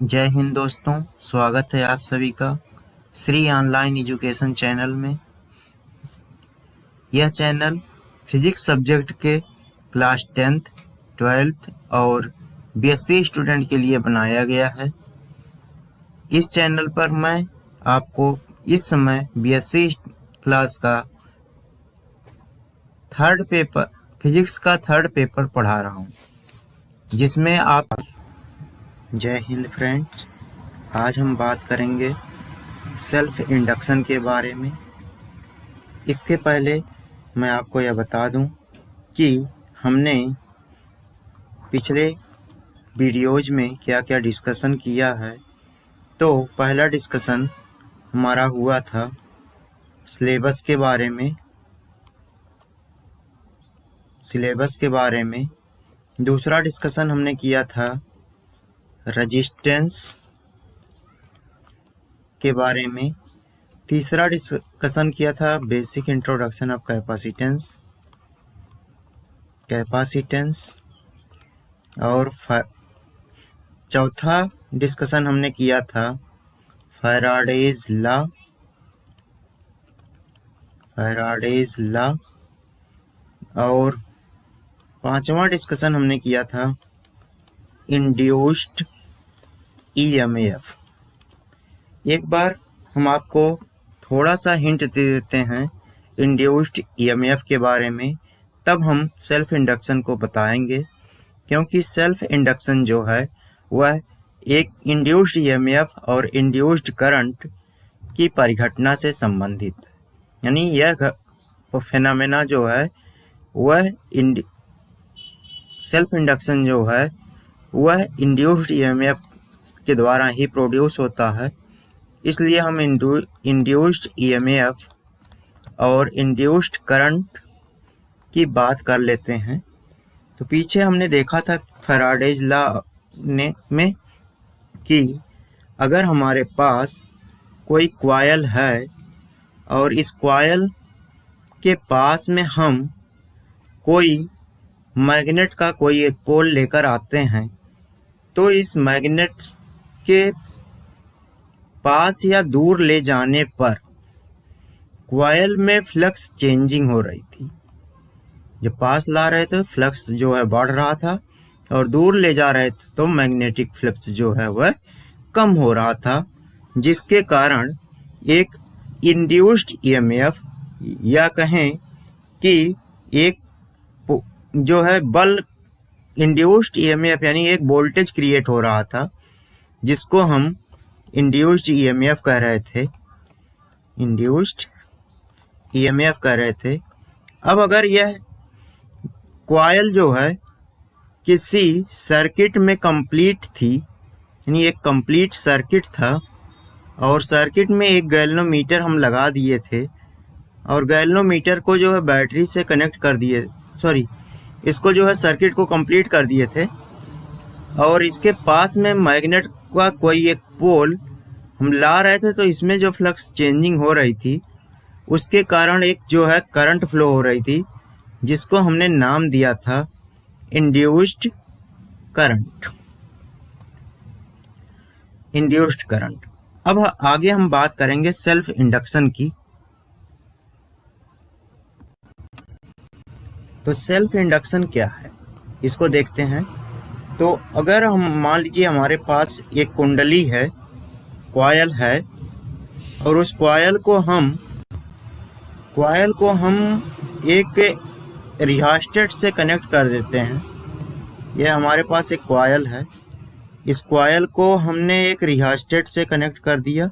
जय हिंद दोस्तों, स्वागत है आप सभी का श्री ऑनलाइन एजुकेशन चैनल में। यह चैनल फिजिक्स सब्जेक्ट के क्लास 10th, 12th और बीएससी स्टूडेंट के लिए बनाया गया है। इस चैनल पर मैं आपको इस समय बीएससी क्लास का फिजिक्स का थर्ड पेपर पढ़ा रहा हूँ, जिसमें आप जय हिंद फ्रेंड्स। आज हम बात करेंगे सेल्फ इंडक्शन के बारे में। इसके पहले मैं आपको यह बता दूं कि हमने पिछले वीडियोज में क्या क्या डिस्कशन किया है। तो पहला डिस्कशन हमारा हुआ था सिलेबस के बारे में। दूसरा डिस्कशन हमने किया था रेजिस्टेंस के बारे में। तीसरा डिस्कशन किया था बेसिक इंट्रोडक्शन ऑफ कैपेसिटेंस और चौथा डिस्कशन हमने किया था फैराडेज लॉ और पांचवा डिस्कशन हमने किया था इंड्यूस्ड ईएमएफ। एक बार हम आपको थोड़ा सा हिंट दे देते हैं इंड्यूस्ड ईएमएफ के बारे में, तब हम सेल्फ इंडक्शन को बताएंगे। क्योंकि सेल्फ इंडक्शन जो है वह एक इंड्यूस्ड ईएमएफ और इंड्यूस्ड करंट की परिघटना से संबंधित है। यानी यह फेनोमेना जो है वह सेल्फ इंडक्शन जो है वह इंड्यूस्ड ईएमएफ के द्वारा ही प्रोड्यूस होता है। इसलिए हम इंड्यूस्ड ईएमएफ और इंड्यूस्ड करंट की बात कर लेते हैं। तो पीछे हमने देखा था फैराडेज लॉ में कि अगर हमारे पास कोई कॉइल है और इस कॉइल के पास में हम कोई मैग्नेट का कोई एक पोल लेकर आते हैं, तो इस मैग्नेट के पास या दूर ले जाने पर कॉइल में फ्लक्स चेंजिंग हो रही थी। जब पास ला रहे थे फ्लक्स जो है बढ़ रहा था और दूर ले जा रहे थे तो मैग्नेटिक फ्लक्स जो है वह कम हो रहा था, जिसके कारण एक इंड्यूस्ड ईएमएफ या कहें कि एक जो है इंड्यूस्ड ईएमएफ यानी एक वोल्टेज क्रिएट हो रहा था, जिसको हम इंड्यूस्ड ईएमएफ कह रहे थे। अब अगर यह कॉइल जो है किसी सर्किट में कंप्लीट थी, यानी एक कंप्लीट सर्किट था और सर्किट में एक गैल्वेनोमीटर हम लगा दिए थे और गैल्वेनोमीटर को जो है बैटरी से कनेक्ट कर दिए, इसको जो है सर्किट को कंप्लीट कर दिए थे और इसके पास में मैग्नेट का कोई एक पोल हम ला रहे थे, तो इसमें जो फ्लक्स चेंजिंग हो रही थी उसके कारण एक जो है करंट फ्लो हो रही थी, जिसको हमने नाम दिया था इंड्यूस्ड करंट। अब आगे हम बात करेंगे सेल्फ इंडक्शन की। तो सेल्फ इंडक्शन क्या है इसको देखते हैं। तो अगर हम मान लीजिए हमारे पास एक कुंडली है, कॉइल है, और उस कॉइल को हम एक रिहास्टेट से कनेक्ट कर देते हैं। यह हमारे पास एक कॉइल है, इस कॉइल को हमने एक रिहास्टेट से कनेक्ट कर दिया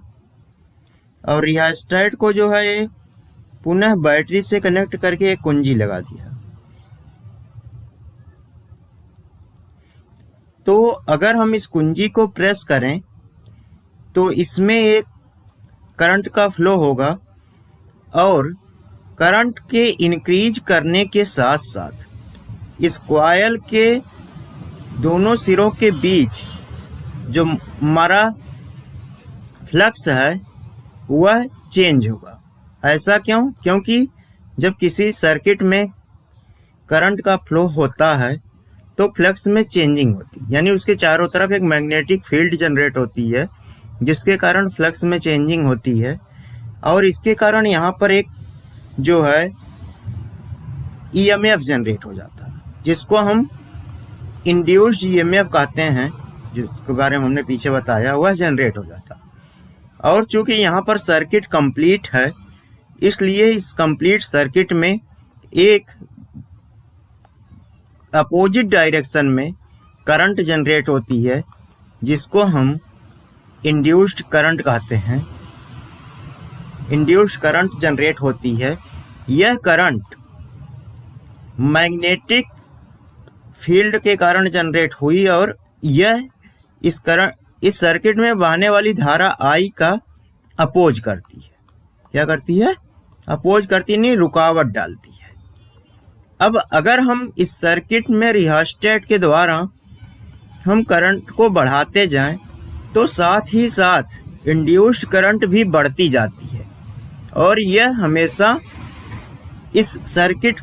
और रिहास्टेट को जो है पुनः बैटरी से कनेक्ट करके एक कुंजी लगा दिया। तो अगर हम इस कुंजी को प्रेस करें तो इसमें एक करंट का फ्लो होगा और करंट के इंक्रीज करने के साथ साथ इस कॉइल के दोनों सिरों के बीच जो हमारा फ्लक्स है वह चेंज होगा। ऐसा क्यों? क्योंकि जब किसी सर्किट में करंट का फ्लो होता है तो फ्लक्स में चेंजिंग होती है, यानी उसके चारों तरफ एक मैग्नेटिक फील्ड जनरेट होती है जिसके कारण फ्लक्स में चेंजिंग होती है। और इसके कारण यहाँ पर एक जो है ईएमएफ जनरेट हो जाता है जिसको हम इंड्यूस्ड ईएमएफ कहते हैं, जिसके बारे में हमने पीछे बताया, वह जनरेट हो जाता है। और चूंकि यहाँ पर सर्किट कंप्लीट है, इसलिए इस कंप्लीट सर्किट में एक अपोजिट डायरेक्शन में करंट जनरेट होती है जिसको हम इंड्यूस्ड करंट कहते हैं। इंड्यूस्ड करंट जनरेट होती है। यह करंट मैग्नेटिक फील्ड के कारण जनरेट हुई और यह इस सर्किट में बहने वाली धारा I का अपोज करती है। क्या करती है? अपोज करती, नहीं रुकावट डालती है। अब अगर हम इस सर्किट में रियोस्टेट के द्वारा हम करंट को बढ़ाते जाएं तो साथ ही साथ इंड्यूस्ड करंट भी बढ़ती जाती है और यह हमेशा इस सर्किट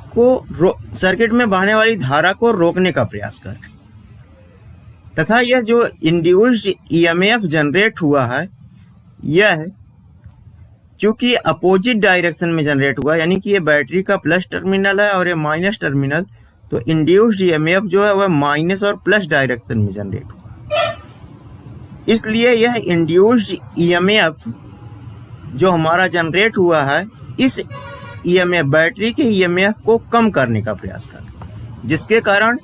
में बहने वाली धारा को रोकने का प्रयास करती है। तथा यह जो इंड्यूस्ड ईएमएफ जनरेट हुआ है, यह चूंकि अपोजिट डायरेक्शन में जनरेट हुआ, यानी कि ये बैटरी का प्लस टर्मिनल है और ये माइनस टर्मिनल, तो इंड्यूस्ड ईएमएफ जो है वह माइनस और प्लस डायरेक्शन में जनरेट हुआ। इसलिए यह इंड्यूस्ड ईएमएफ जो हमारा जनरेट हुआ है, इस ईएमएफ बैटरी के ईएमएफ को कम करने का प्रयास कर, जिसके कारण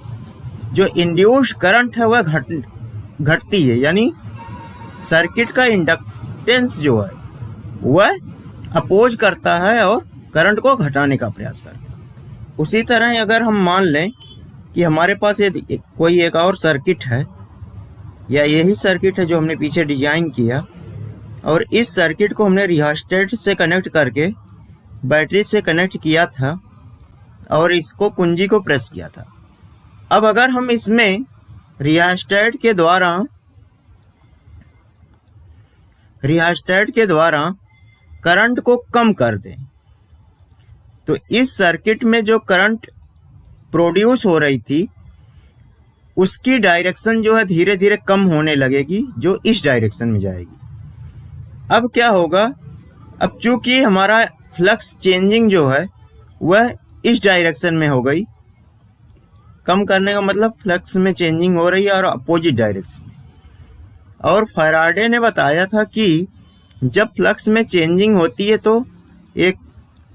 जो इंड्यूस्ड करंट है वह घटती है, यानी सर्किट का इंडक्टेंस जो है वह अपोज करता है और करंट को घटाने का प्रयास करता है। उसी तरह अगर हम मान लें कि हमारे पास कोई एक और सर्किट है, या यही सर्किट है जो हमने पीछे डिजाइन किया, और इस सर्किट को हमने रियोस्टेट से कनेक्ट करके बैटरी से कनेक्ट किया था और इसको कुंजी को प्रेस किया था। अब अगर हम इसमें रियोस्टेट के द्वारा करंट को कम कर दें, तो इस सर्किट में जो करंट प्रोड्यूस हो रही थी उसकी डायरेक्शन जो है धीरे धीरे कम होने लगेगी, जो इस डायरेक्शन में जाएगी। अब क्या होगा? अब चूंकि हमारा फ्लक्स चेंजिंग जो है वह इस डायरेक्शन में हो गई, कम करने का मतलब फ्लक्स में चेंजिंग हो रही है और अपोजिट डायरेक्शन में। और फैराडे ने बताया था कि जब फ्लक्स में चेंजिंग होती है तो एक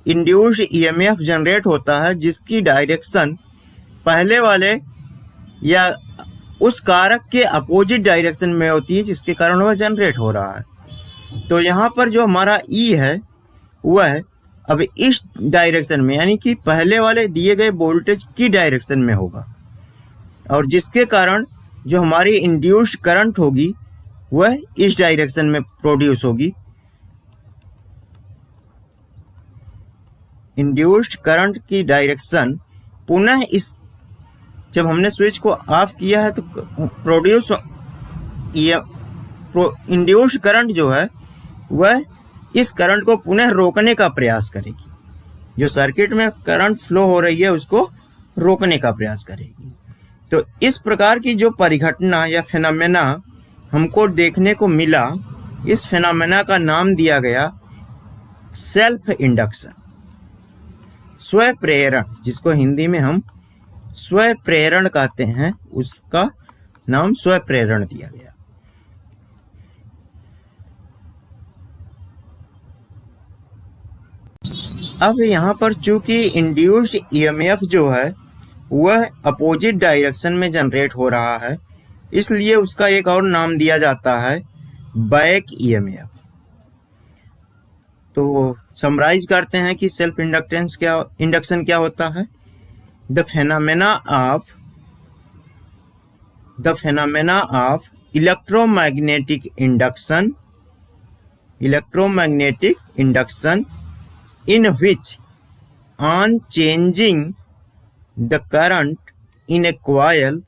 इंड्यूस्ड ईएमएफ जनरेट होता है जिसकी डायरेक्शन पहले वाले या उस कारक के अपोजिट डायरेक्शन में होती है, जिसके कारण वह जनरेट हो रहा है। तो यहाँ पर जो हमारा ई है वह अब इस डायरेक्शन में, यानी कि पहले वाले दिए गए वोल्टेज की डायरेक्शन में होगा, और जिसके कारण जो हमारी इंड्यूस्ड करंट होगी वह इस डायरेक्शन में प्रोड्यूस होगी। इंड्यूस्ड करंट की डायरेक्शन पुनः इस, जब हमने स्विच को ऑफ किया है तो इंड्यूस्ड करंट जो है वह इस करंट को पुनः रोकने का प्रयास करेगी। जो सर्किट में करंट फ्लो हो रही है उसको रोकने का प्रयास करेगी। तो इस प्रकार की जो परिघटना या फेनोमेना हमको देखने को मिला, इस फेनोमेना का नाम दिया गया सेल्फ इंडक्शन, स्व प्रेरण, जिसको हिंदी में हम स्व प्रेरण कहते हैं, उसका नाम स्व प्रेरण दिया गया। अब यहाँ पर चूंकि इंड्यूस्ड ईएमएफ जो है वह अपोजिट डायरेक्शन में जनरेट हो रहा है, इसलिए उसका एक और नाम दिया जाता है बैक ईएमएफ। तो समराइज करते हैं कि सेल्फ इंडक्शन क्या होता है। The phenomena of electromagnetic induction in which on changing the current in a coil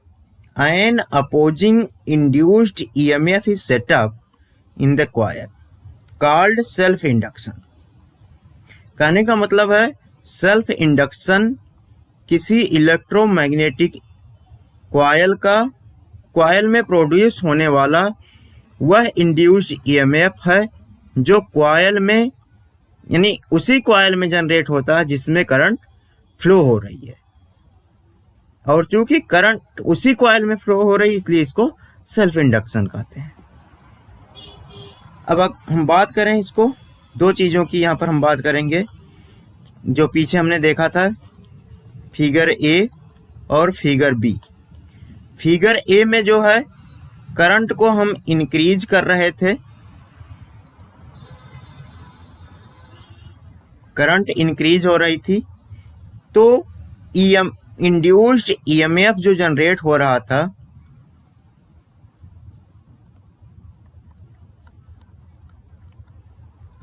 an opposing induced EMF is set up in the coil called self induction। कहने का मतलब है सेल्फ इंडक्शन किसी electromagnetic coil में produce होने वाला वह induced EMF है जो कॉइल में यानी उसी कॉइल में जनरेट होता है जिसमें करंट फ्लो हो रही है, और चूंकि करंट उसी कॉइल में फ्लो हो रही है इसलिए इसको सेल्फ इंडक्शन कहते हैं। अब हम बात करें इसको, दो चीज़ों की यहाँ पर हम बात करेंगे जो पीछे हमने देखा था, फिगर ए और फिगर बी। फिगर ए में जो है करंट को हम इंक्रीज कर रहे थे, करंट इंक्रीज हो रही थी, तो इंड्यूस्ड ईएमएफ जो जनरेट हो रहा था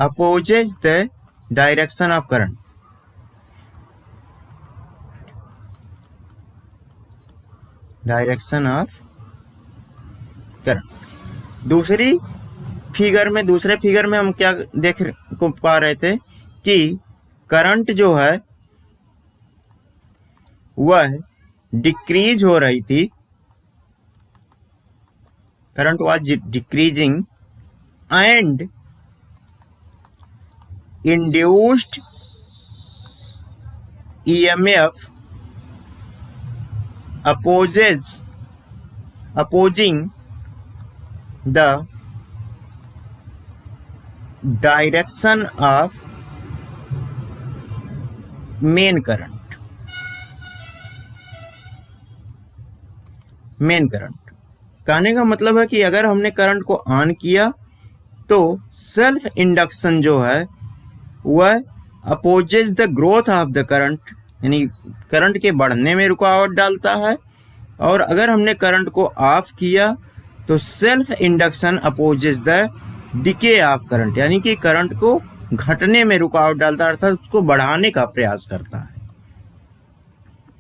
opposes the direction of current. Direction of current. दूसरे फिगर में हम क्या देख को पा रहे थे कि करंट जो है वह डिक्रीज हो रही थी, current was decreasing and induced EMF opposing the direction of main current। कहने का मतलब है कि अगर हमने करंट को ऑन किया तो सेल्फ इंडक्शन जो है वह opposes the growth of the current, यानी करंट के बढ़ने में रुकावट डालता है, और अगर हमने करंट को ऑफ किया तो self induction opposes the decay of current, यानी कि करंट को घटने में रुकावट डालता है, अर्थात उसको बढ़ाने का प्रयास करता है।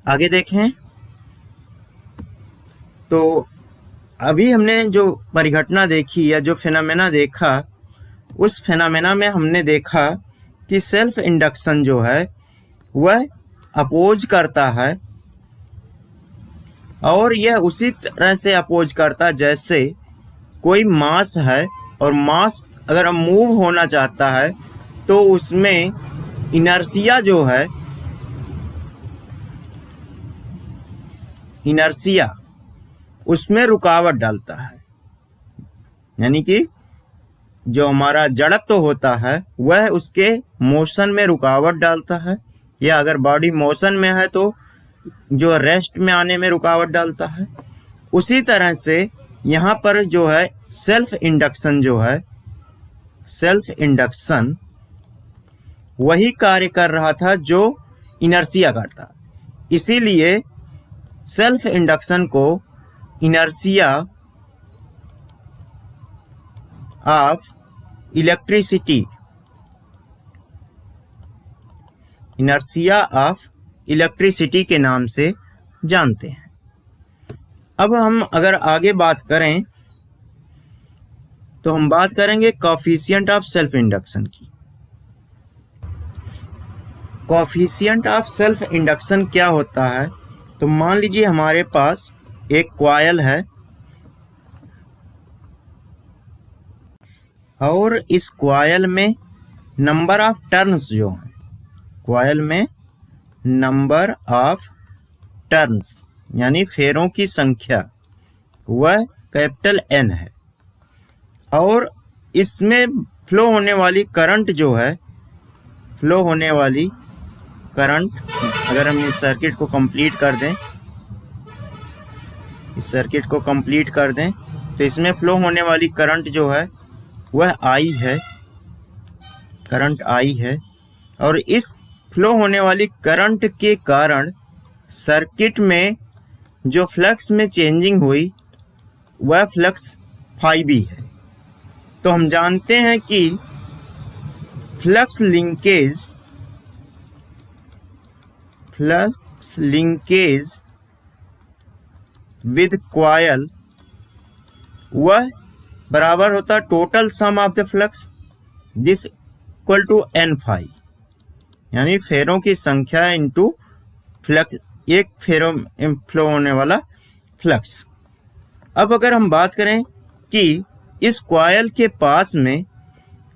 आगे देखें तो अभी हमने जो परिघटना देखी या जो फेनोमेना देखा, उस फेनोमेना में हमने देखा कि सेल्फ इंडक्शन जो है वह अपोज करता है, और यह उसी तरह से अपोज करता है जैसे कोई मास है, और मास अगर मूव होना चाहता है तो उसमें इनर्शिया जो है, इनर्शिया उसमें रुकावट डालता है, यानी कि जो हमारा जड़त्व होता है वह उसके मोशन में रुकावट डालता है, या अगर बॉडी मोशन में है तो जो रेस्ट में आने में रुकावट डालता है। उसी तरह से यहाँ पर जो है सेल्फ इंडक्शन जो है, सेल्फ इंडक्शन वही कार्य कर रहा था जो इनर्शिया करता, इसीलिए सेल्फ इंडक्शन को inertia of electricity, inertia of electricity के नाम से जानते हैं। अब हम अगर आगे बात करें तो हम बात करेंगे कोएफिशिएंट ऑफ सेल्फ इंडक्शन की। कोएफिशिएंट ऑफ सेल्फ इंडक्शन क्या होता है? तो मान लीजिए हमारे पास एक कॉइल है और इस कॉइल में नंबर ऑफ टर्न्स जो हैं, कॉइल में नंबर ऑफ टर्न्स यानी फेरों की संख्या वह कैपिटल N है, और इसमें फ्लो होने वाली करंट जो है, फ्लो होने वाली करंट, अगर हम इस सर्किट को कंप्लीट कर दें, इस सर्किट को कंप्लीट कर दें तो इसमें फ्लो होने वाली करंट जो है वह I है, करंट I है, और इस फ्लो होने वाली करंट के कारण सर्किट में जो फ्लक्स में चेंजिंग हुई वह फ्लक्स phi है। तो हम जानते हैं कि फ्लक्स लिंकेज विद कॉइल वह बराबर होता है total sum of the flux this equal to N phi, यानी फेरों की संख्या इंटू फ्लक्स, एक फेरों फ्लो होने वाला फ्लक्स। अब अगर हम बात करें कि इस कॉइल के पास में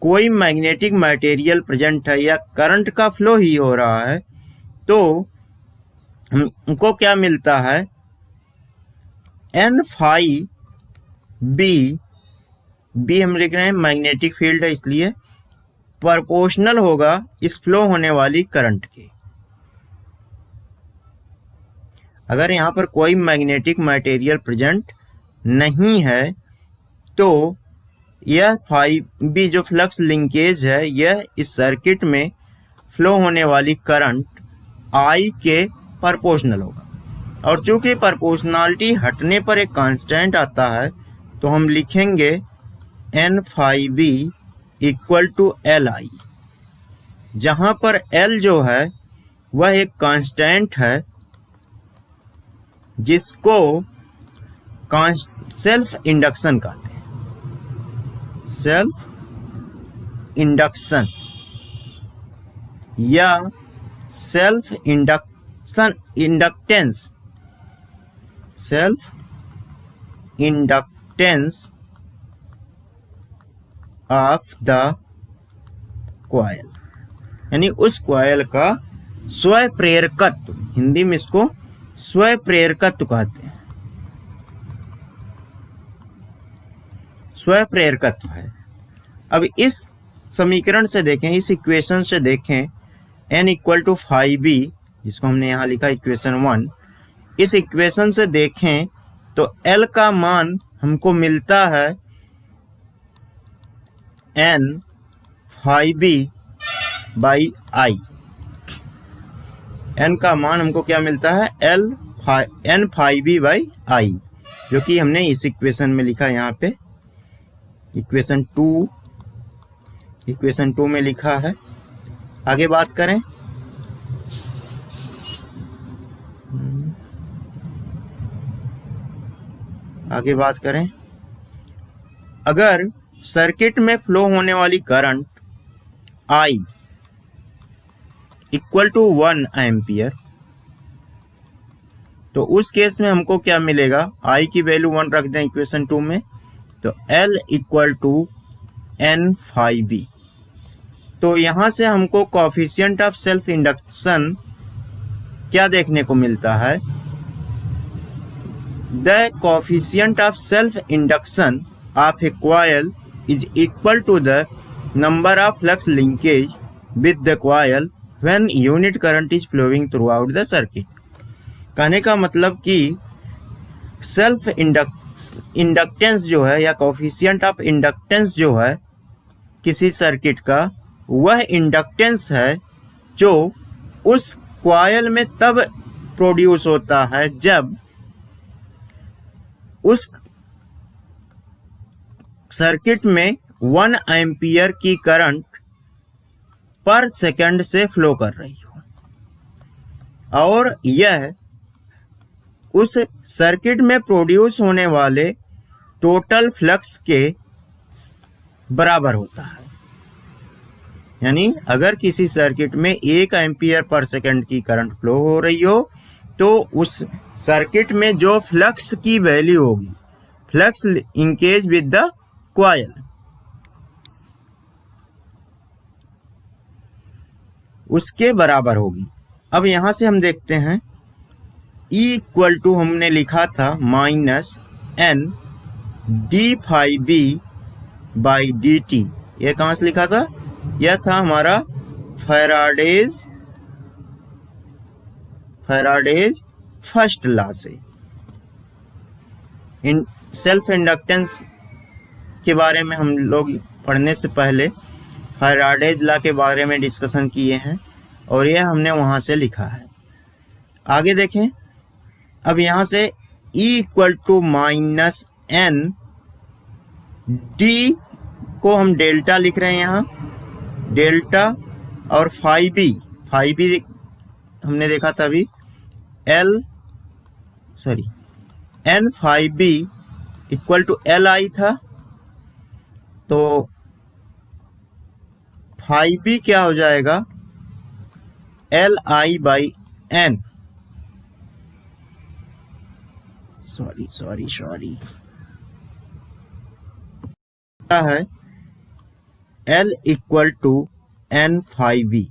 कोई मैग्नेटिक मटेरियल प्रेजेंट है या करंट का फ्लो ही हो रहा है, तो हमको क्या मिलता है, एन फाई बी, बी हम लिख रहे हैं मैग्नेटिक फील्ड है इसलिए प्रोपोर्शनल होगा इस फ्लो होने वाली करंट के। अगर यहाँ पर कोई मैग्नेटिक मटेरियल प्रेजेंट नहीं है तो यह फाई बी जो फ्लक्स लिंकेज है यह इस सर्किट में फ्लो होने वाली करंट आई के प्रोपोर्शनल होगा। और चूंकि प्रोपोर्शनलिटी हटने पर एक कांस्टेंट आता है तो हम लिखेंगे N phi B equal to L I, जहां पर एल जो है वह एक कांस्टेंट है जिसको सेल्फ इंडक्शन कहते हैं। सेल्फ इंडक्शन या self inductance, self inductance of the coil, यानी उस कॉइल का स्वयं प्रेरकत्व, हिंदी में इसको स्वयं प्रेरकत्व कहते हैं, स्वयं प्रेरकत्व है। अब इस समीकरण से देखें, इस इक्वेशन से देखें, n equal to phi B, जिसको हमने यहाँ लिखा इक्वेशन 1, इस इक्वेशन से देखें तो L का मान हमको मिलता है n phi B by I. n का मान हमको क्या मिलता है, n phi B by I, जो कि हमने इस इक्वेशन में लिखा, यहाँ पे इक्वेशन 2 में लिखा है। आगे बात करें, अगर सर्किट में फ्लो होने वाली current I equal to 1 ampere, तो उस केस में हमको क्या मिलेगा, I की वैल्यू 1 रख दें इक्वेशन 2 में, तो L equal to N phi B. तो यहां से हमको कोएफिशिएंट ऑफ सेल्फ इंडक्शन क्या देखने को मिलता है, the coefficient of self induction of a coil is equal to the number of flux linkage with the coil when unit current is flowing through out the circuit. कहने का मतलब कि self inductance जो है या कोएफिशिएंट ऑफ इंडक्टेंस जो है किसी सर्किट का, वह इंडक्टेंस है जो उस कॉइल में तब प्रोड्यूस होता है जब उस सर्किट में 1 एम्पियर की करंट पर सेकंड से फ्लो कर रही हो, और यह उस सर्किट में प्रोड्यूस होने वाले टोटल फ्लक्स के बराबर होता है। यानी अगर किसी सर्किट में 1 एम्पियर पर सेकंड की करंट फ्लो हो रही हो तो उस सर्किट में जो फ्लक्स की वैल्यू होगी, flux linkage with the coil, उसके बराबर होगी। अब यहां से हम देखते हैं E इक्वल टू हमने लिखा था minus n D phi B by D T. यह कहां से लिखा था, यह था हमारा फैराडेज फर्स्ट लॉ से। इन सेल्फ इंडक्टेंस के बारे में हम लोग पढ़ने से पहले फैराडेज लॉ के बारे में डिस्कशन किए हैं और यह हमने वहां से लिखा है। आगे देखें, अब यहां से E equal to minus n D को हम डेल्टा लिख रहे हैं यहाँ, डेल्टा, और फाई बी हमने देखा था अभी n phi B equal to L I था, तो फाई बी क्या हो जाएगा, L I by N, sorry है L इक्वल टू N⁵V।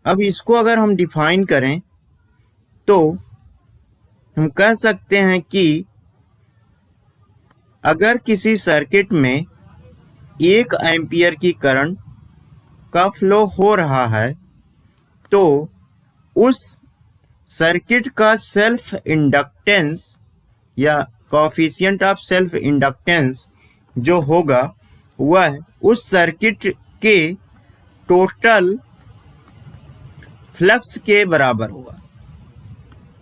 अब इसको अगर हम डिफाइन करें तो हम कह सकते हैं कि अगर किसी सर्किट में 1 एम्पियर की करंट का फ्लो हो रहा है तो उस सर्किट का सेल्फ इंडक्टेंस या कोएफिशिएंट ऑफ सेल्फ इंडक्टेंस जो होगा वह उस सर्किट के टोटल फ्लक्स के बराबर होगा,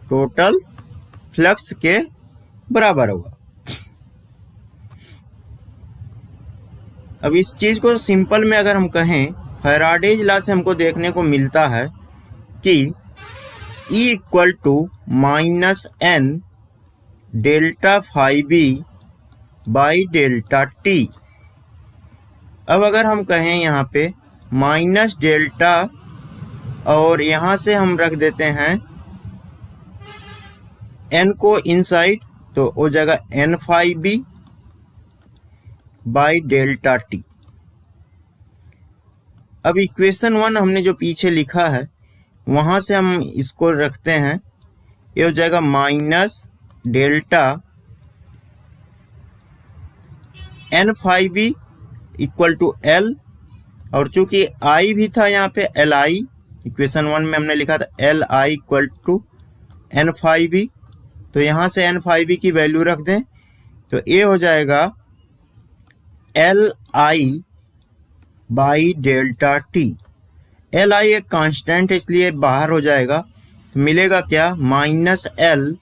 टोटल फ्लक्स के बराबर होगा। अब इस चीज को सिंपल में अगर हम कहें, फैराडेज लॉ से हमको देखने को मिलता है कि E equal to minus N ∆∅B by ∆T। अब अगर हम कहें यहाँ पे माइनस डेल्टा और यहाँ से हम रख देते हैं N को इनसाइड, तो हो जाएगा N⁵B बाई ∆T। अब इक्वेशन 1 हमने जो पीछे लिखा है वहां से हम इसको रखते हैं, ये हो जाएगा minus delta N⁵B equal to L, और चूंकि I भी था यहाँ पे Li, इक्वेशन 1 में हमने लिखा था Li इक्वल टू N⁵B, तो यहाँ से N⁵B की वैल्यू रख दें तो ये हो जाएगा Li बाई ∆T। Li एक कांस्टेंट है इसलिए बाहर हो जाएगा, तो मिलेगा क्या, minus L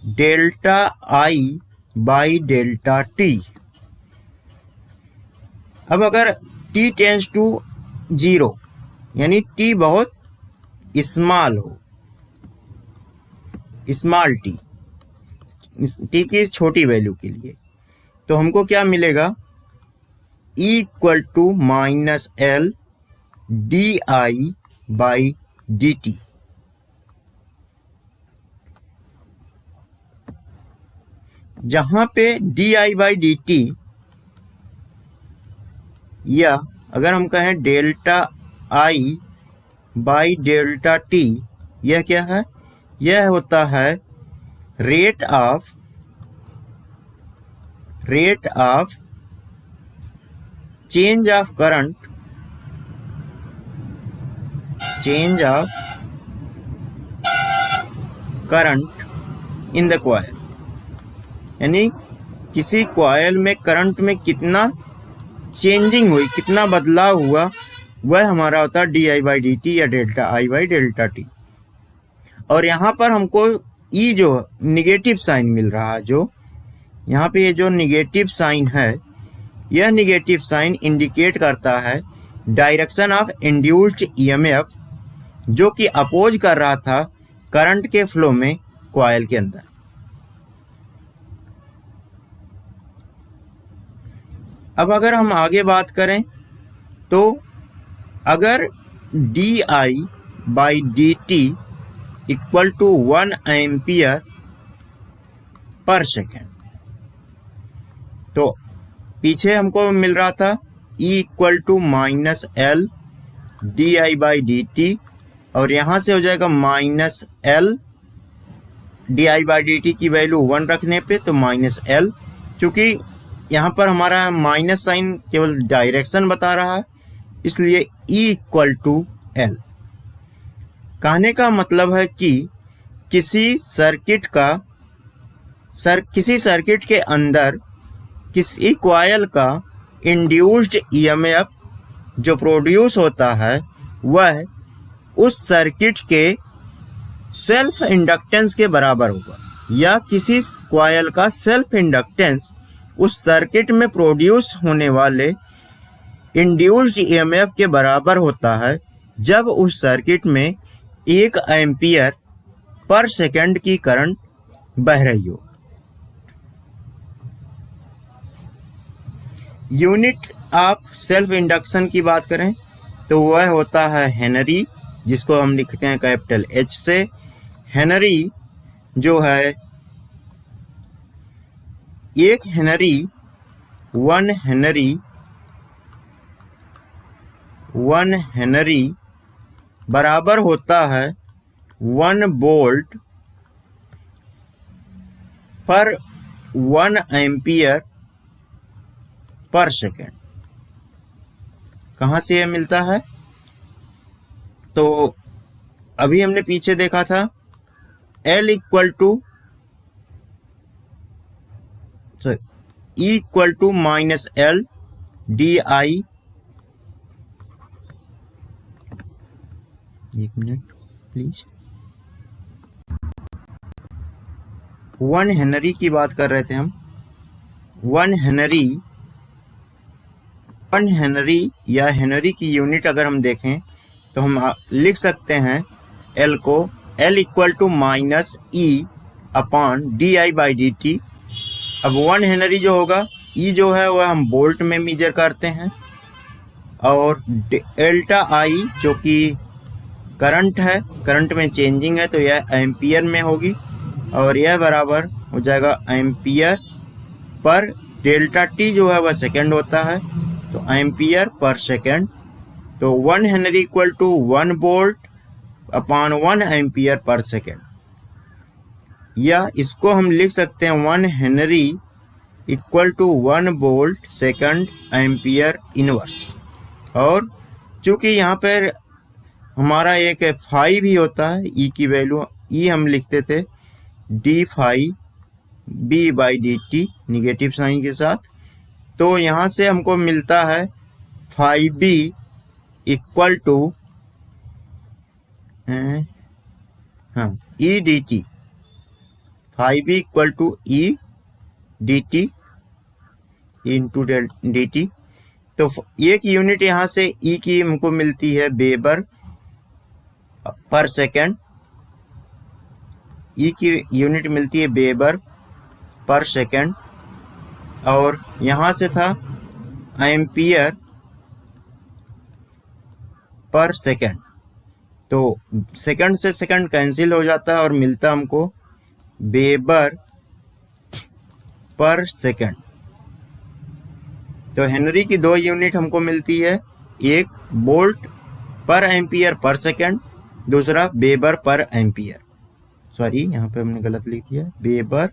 ∆I by ∆T। अब अगर t टेंस टू 0 यानी t बहुत स्मॉल हो, स्मॉल t की छोटी वैल्यू के लिए, तो हमको क्या मिलेगा, E equal to minus L di by dt। जहां पे di बाई dt या अगर हम कहें ∆I बाई ∆T, यह क्या है, यह होता है rate of change of current, in the coil, यानी किसी कॉइल में करंट में कितना चेंजिंग हुई, कितना बदलाव हुआ, वह हमारा होता है di बाई dt या ∆I बाई ∆T। और यहाँ पर हमको E जो निगेटिव साइन मिल रहा है, जो यहाँ पे ये जो निगेटिव साइन है, यह निगेटिव साइन इंडिकेट करता है डायरेक्शन ऑफ इंड्यूस्ड EMF जो कि अपोज कर रहा था करंट के फ्लो में कॉइल के अंदर। अब अगर हम आगे बात करें तो अगर di by dt equal to 1 ampere per second, तो पीछे हमको मिल रहा था E equal to minus L di by dt, और यहां से हो जाएगा minus L di by dt की वैल्यू 1 रखने पे तो माइनस L, चूंकि यहाँ पर हमारा माइनस साइन केवल डायरेक्शन बता रहा है इसलिए E इक्वल टू L। कहने का मतलब है कि किसी सर्किट के अंदर किसी कॉइल का इंड्यूस्ड EMF जो प्रोड्यूस होता है वह उस सर्किट के सेल्फ इंडक्टेंस के बराबर होगा, या किसी कॉइल का सेल्फ इंडक्टेंस उस सर्किट में प्रोड्यूस होने वाले इंड्यूस्ड EMF के बराबर होता है जब उस सर्किट में 1 एम्पियर पर सेकंड की करंट बह रही हो। यूनिट ऑफ सेल्फ इंडक्शन की बात करें तो वह होता है हेनरी, जिसको हम लिखते हैं कैपिटल H से। हेनरी जो है, एक हेनरी, 1 हेनरी बराबर होता है 1 वोल्ट पर 1 एम्पियर पर सेकेंड। कहाँ से यह मिलता है? तो अभी हमने पीछे देखा था L equal to -L DI, एक मिनट प्लीज, 1 हेनरी की बात कर रहे थे हम। 1 हेनरी या हेनरी की यूनिट अगर हम देखें तो हम लिख सकते हैं L को L इक्वल टू -E/DI/dt। अब 1 हेनरी जो होगा, E जो है वह हम वोल्ट में मेजर करते हैं, और डेल्टा I जो कि करंट है, करंट में चेंजिंग है, तो यह एम्पियर में होगी, और यह बराबर हो जाएगा एम्पियर पर डेल्टा T जो है वह सेकेंड होता है, तो एम्पियर पर सेकेंड। तो 1 हेनरी इक्वल टू 1 वोल्ट/1 एम्पियर पर सेकेंड, या इसको हम लिख सकते हैं 1 henry equal to 1 volt second ampere inverse. और चूंकि यहाँ पर हमारा एक फाई भी होता है, ई की वैल्यू, ई हम लिखते थे d∅b/dt निगेटिव साइन के साथ, तो यहाँ से हमको मिलता है phi B equal to E D T, phi B equal to E D T into D T. तो एक यूनिट यहाँ से ई की हमको मिलती है वेबर पर सेकेंड, ई की यूनिट मिलती है वेबर पर सेकेंड, और यहाँ से था एम्पियर पर सेकेंड। तो सेकंड से सेकंड कैंसिल हो जाता है और मिलता हमको वेबर पर सेकंड। तो हेनरी की 2 यूनिट हमको मिलती है, एक वोल्ट पर एम्पियर पर सेकंड, दूसरा वेबर पर एम्पियर। सॉरी, यहाँ पे हमने गलत लिख दिया, वेबर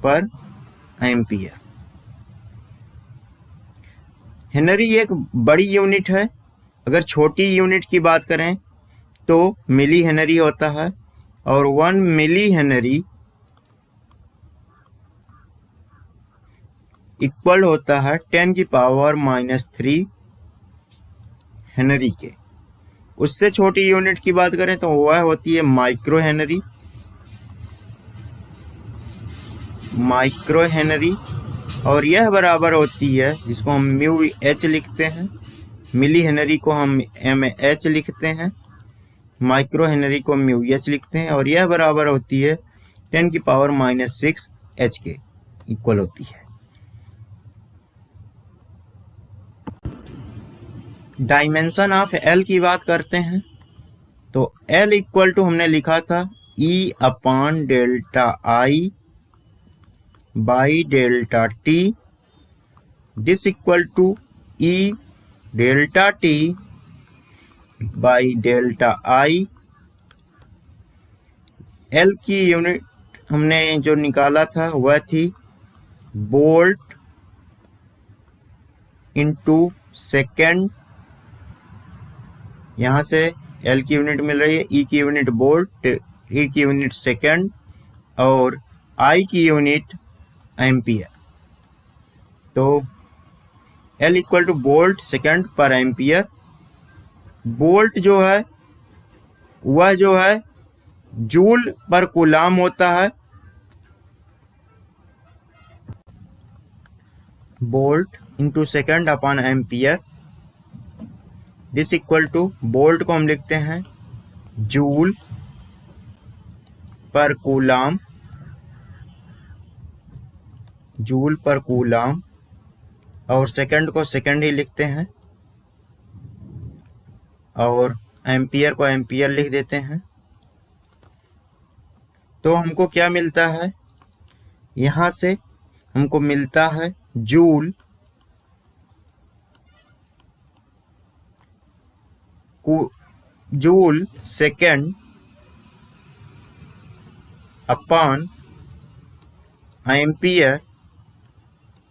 पर एम्पियर। हेनरी एक बड़ी यूनिट है। अगर छोटी यूनिट की बात करें तो मिली हेनरी होता है, और 1 मिली हेनरी इक्वल होता है 10⁻³ हेनरी के। उससे छोटी यूनिट की बात करें तो वह होती है माइक्रो हेनरी, और यह बराबर होती है, जिसको हम μH लिखते हैं, मिली हेनरी को हम mH लिखते हैं, माइक्रो हेनरी को μH लिखते हैं, और यह बराबर होती है 10⁻⁻6 H के इक्वल होती है। डायमेंशन ऑफ L की बात करते हैं तो L इक्वल टू हमने लिखा था E/ΔI/ΔT, this equal to E∆T/ΔI। L की यूनिट हमने जो निकाला था वह थी वोल्ट इंटू सेकेंड। यहाँ से L की यूनिट मिल रही है, E की यूनिट वोल्ट, E की यूनिट सेकेंड, और I की यूनिट एम्पियर। तो L equal two volt second पर एम्पियर। वोल्ट जो है वह जो है जूल पर कूलाम होता है, volt into second upon ampere. This equal two volt को हम लिखते हैं जूल पर कूलाम, और सेकंड को सेकंड ही लिखते हैं, और एम्पियर को एम्पियर लिख देते हैं। तो हमको क्या मिलता है, यहां से हमको मिलता है joule second upon ampere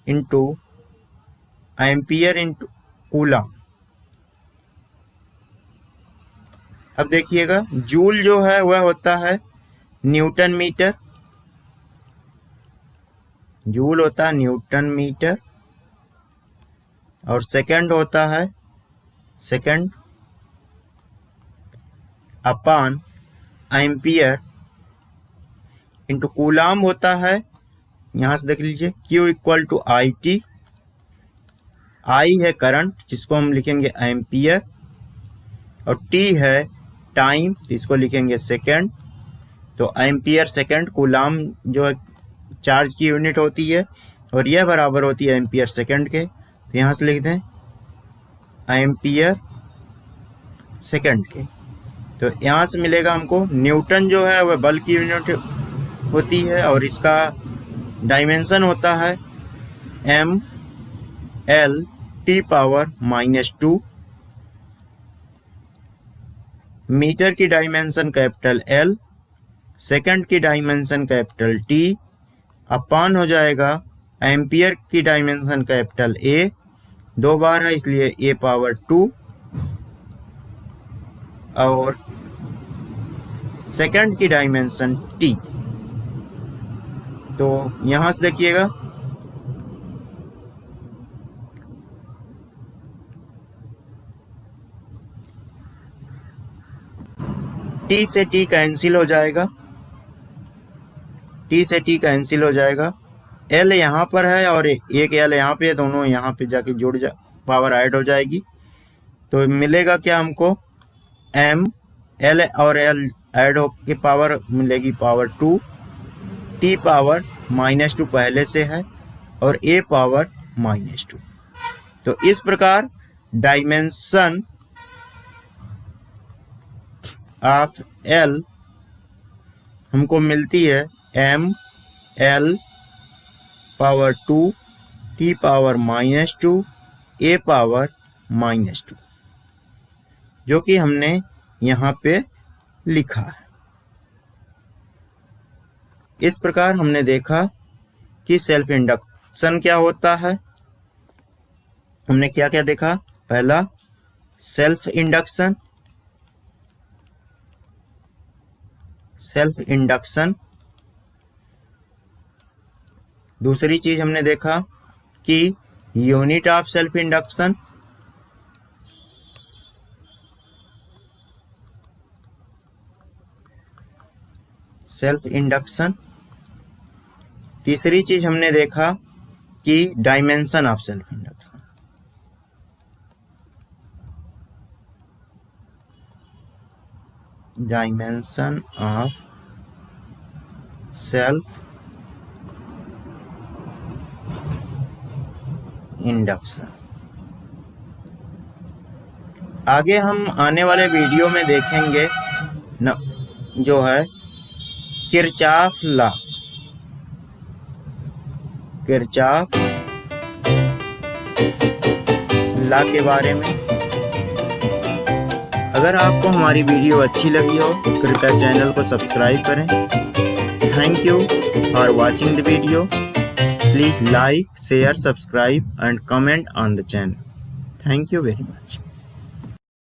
into coulomb. अब देखिएगा जूल जो है वह होता है न्यूटन मीटर, जूल होता है न्यूटन मीटर, और सेकंड होता है second upon ampere into coulomb होता है, यहां से देख लीजिए Q equal to I T. I है करंट जिसको हम लिखेंगे एम्पियर, और T है टाइम इसको लिखेंगे सेकंड। तो एम्पियर सेकंड, कूलम जो है चार्ज की यूनिट होती है, और यह बराबर होती है एम्पियर सेकंड के। तो यहां से लिख दें एम्पियर सेकंड के। तो यहां से मिलेगा हमको न्यूटन जो है वह बल की यूनिट होती है, और इसका डायमेंशन होता है ml T⁻⁻²। मीटर की डायमेंशन कैपिटल L, सेकंड की डायमेंशन कैपिटल T, अपॉन हो जाएगा एम्पियर की डायमेंशन कैपिटल A, 2 बार है इसलिए A⁻², और सेकंड की डायमेंशन T। तो यहां से देखिएगा T से T कैंसिल हो जाएगा, T से T कैंसिल हो जाएगा। L यहाँ पर है और एक L यहाँ पे, दोनों यहाँ पे जाके पावर ऐड हो जाएगी। तो मिलेगा क्या हमको, M L और L ऐड हो के पावर मिलेगी पावर 2, T⁻⁻² पहले से है, और A⁻⁻²। तो इस प्रकार डायमेंशन ऑफ L हमको मिलती है ml पावर 2 T⁻⁻² A⁻⁻², जो कि हमने यहाँ पे लिखा है। इस प्रकार हमने देखा कि सेल्फ इंडक्शन क्या होता है। हमने क्या क्या देखा, पहला सेल्फ इंडक्शन, दूसरी चीज हमने देखा कि यूनिट ऑफ सेल्फ इंडक्शन, तीसरी चीज हमने देखा कि dimension of self induction. Dimension of self induction. आगे हम आने वाले वीडियो में देखेंगे जो है किरचॉफ लॉ के बारे में। अगर आपको हमारी वीडियो अच्छी लगी हो तो कृपया चैनल को सब्सक्राइब करें। Thank you for watching the video. Please like, share, subscribe and comment on the channel. Thank you very much.